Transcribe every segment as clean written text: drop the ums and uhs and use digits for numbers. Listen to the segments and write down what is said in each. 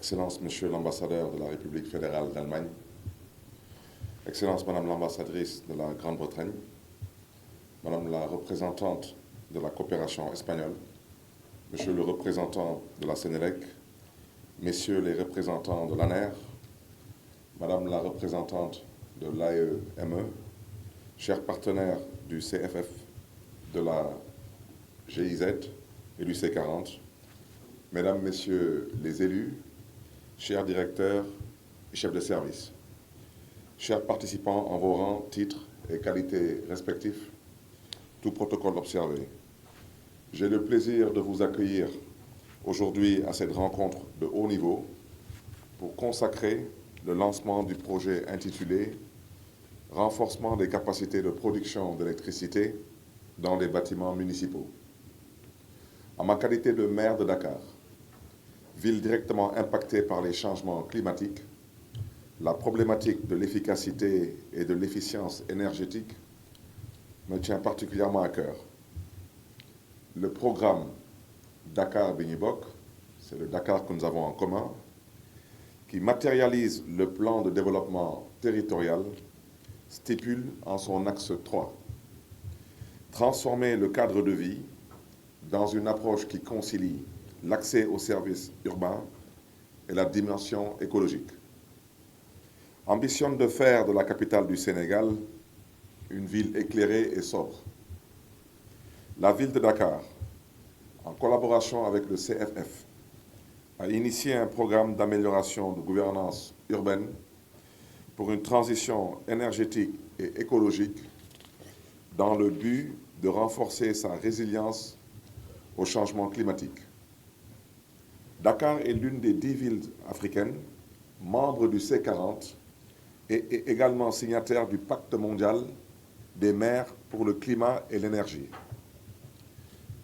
Excellence, Monsieur l'ambassadeur de la République fédérale d'Allemagne, Excellence, Madame l'ambassadrice de la Grande-Bretagne, Madame la représentante de la coopération espagnole, Monsieur le représentant de la Sénélec, Messieurs les représentants de l'ANER, Madame la représentante de l'AEME, chers partenaires du CFF, de la GIZ et du C40, Mesdames, Messieurs les élus, chers directeurs et chefs de service, chers participants en vos rangs, titres et qualités respectifs, tout protocole observé, j'ai le plaisir de vous accueillir aujourd'hui à cette rencontre de haut niveau pour consacrer le lancement du projet intitulé « Renforcement des capacités de production d'électricité dans les bâtiments municipaux ». En ma qualité de maire de Dakar, ville directement impactée par les changements climatiques, la problématique de l'efficacité et de l'efficience énergétique me tient particulièrement à cœur. Le programme Dakar Bi Ñu Bokk, c'est le Dakar que nous avons en commun, qui matérialise le plan de développement territorial, stipule en son axe 3 transformer le cadre de vie dans une approche qui concilie l'accès aux services urbains et la dimension écologique. Ambitionne de faire de la capitale du Sénégal une ville éclairée et sobre. La ville de Dakar, en collaboration avec le CFF, a initié un programme d'amélioration de gouvernance urbaine pour une transition énergétique et écologique dans le but de renforcer sa résilience au changement climatique. Dakar est l'une des 10 villes africaines, membres du C40 et est également signataire du Pacte mondial des maires pour le climat et l'énergie.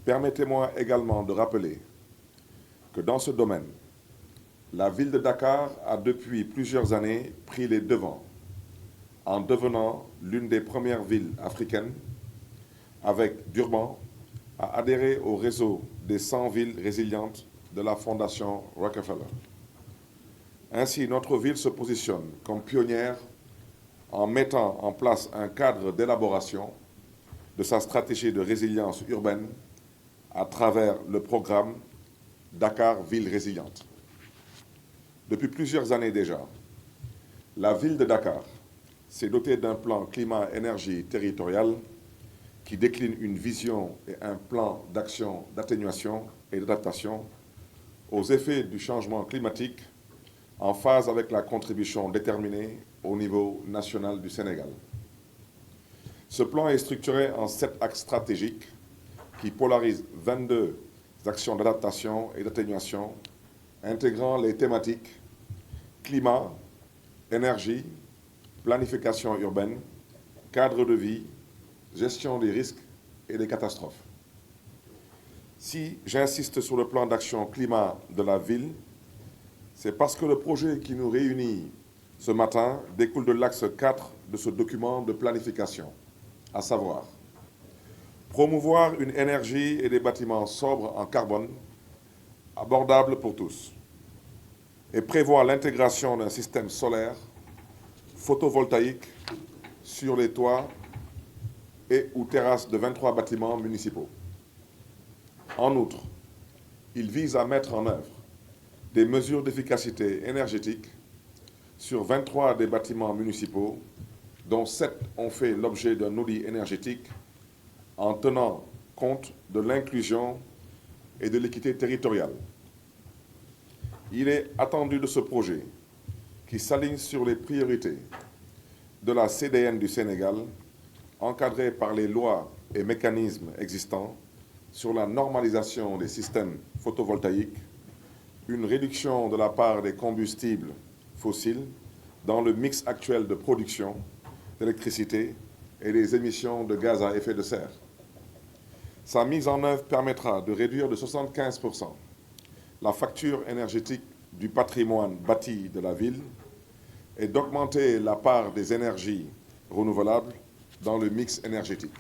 Permettez-moi également de rappeler que dans ce domaine, la ville de Dakar a depuis plusieurs années pris les devants en devenant l'une des premières villes africaines, avec Durban, à adhérer au réseau des 100 villes résilientes de la Fondation Rockefeller. Ainsi, notre ville se positionne comme pionnière en mettant en place un cadre d'élaboration de sa stratégie de résilience urbaine à travers le programme Dakar Ville Résiliente. Depuis plusieurs années déjà, la ville de Dakar s'est dotée d'un plan climat-énergie territorial qui décline une vision et un plan d'action d'atténuation et d'adaptation aux effets du changement climatique en phase avec la contribution déterminée au niveau national du Sénégal. Ce plan est structuré en 7 axes stratégiques qui polarisent 22 actions d'adaptation et d'atténuation, intégrant les thématiques climat, énergie, planification urbaine, cadre de vie, gestion des risques et des catastrophes. Si j'insiste sur le plan d'action climat de la ville, c'est parce que le projet qui nous réunit ce matin découle de l'axe 4 de ce document de planification, à savoir promouvoir une énergie et des bâtiments sobres en carbone, abordables pour tous, et prévoir l'intégration d'un système solaire photovoltaïque sur les toits et ou terrasses de 23 bâtiments municipaux. En outre, il vise à mettre en œuvre des mesures d'efficacité énergétique sur 23 des bâtiments municipaux, dont 7 ont fait l'objet d'un audit énergétique en tenant compte de l'inclusion et de l'équité territoriale. Il est attendu de ce projet, qui s'aligne sur les priorités de la CDN du Sénégal, encadrée par les lois et mécanismes existants sur la normalisation des systèmes photovoltaïques, une réduction de la part des combustibles fossiles dans le mix actuel de production d'électricité et des émissions de gaz à effet de serre. Sa mise en œuvre permettra de réduire de 75% la facture énergétique du patrimoine bâti de la ville et d'augmenter la part des énergies renouvelables dans le mix énergétique.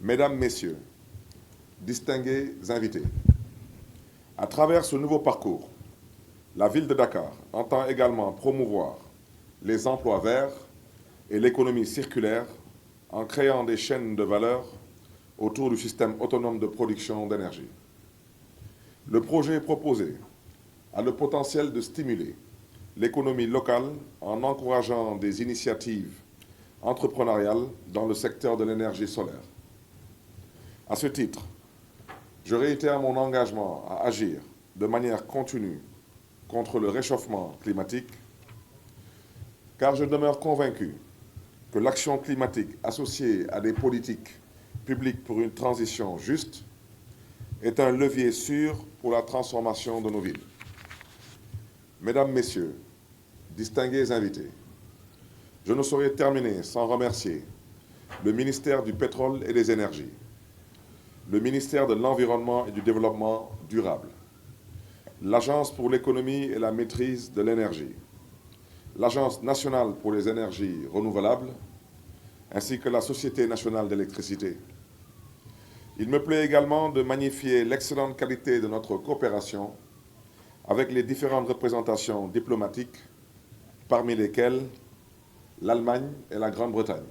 Mesdames, Messieurs, distingués invités, à travers ce nouveau parcours, La ville de Dakar entend également promouvoir les emplois verts et l'économie circulaire en créant des chaînes de valeur autour du système autonome de production d'énergie. Le projet proposé a le potentiel de stimuler l'économie locale en encourageant des initiatives entrepreneuriales dans le secteur de l'énergie solaire. À ce titre, je réitère mon engagement à agir de manière continue contre le réchauffement climatique, car je demeure convaincu que l'action climatique associée à des politiques publiques pour une transition juste est un levier sûr pour la transformation de nos villes. Mesdames, Messieurs, distingués invités, je ne saurais terminer sans remercier le ministère du Pétrole et des Énergies, le ministère de l'Environnement et du Développement durable, l'Agence pour l'économie et la maîtrise de l'énergie, l'Agence nationale pour les énergies renouvelables, ainsi que la Société nationale d'électricité. Il me plaît également de magnifier l'excellente qualité de notre coopération avec les différentes représentations diplomatiques, parmi lesquelles l'Allemagne et la Grande-Bretagne.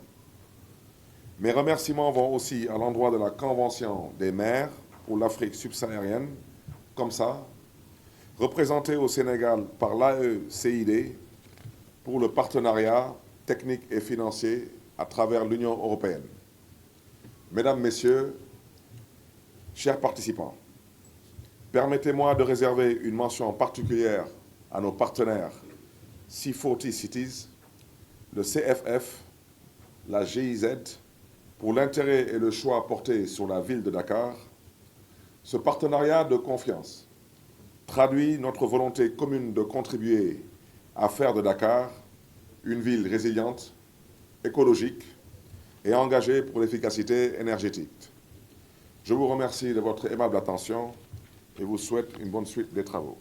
Mes remerciements vont aussi à l'endroit de la Convention des maires pour l'Afrique subsaharienne, comme ça, représentée au Sénégal par l'AECID pour le partenariat technique et financier à travers l'Union européenne. Mesdames, Messieurs, chers participants, permettez-moi de réserver une mention particulière à nos partenaires C40 Cities, le CFF, la GIZ, pour l'intérêt et le choix portés sur la ville de Dakar. Ce partenariat de confiance traduit notre volonté commune de contribuer à faire de Dakar une ville résiliente, écologique et engagée pour l'efficacité énergétique. Je vous remercie de votre aimable attention et vous souhaite une bonne suite des travaux.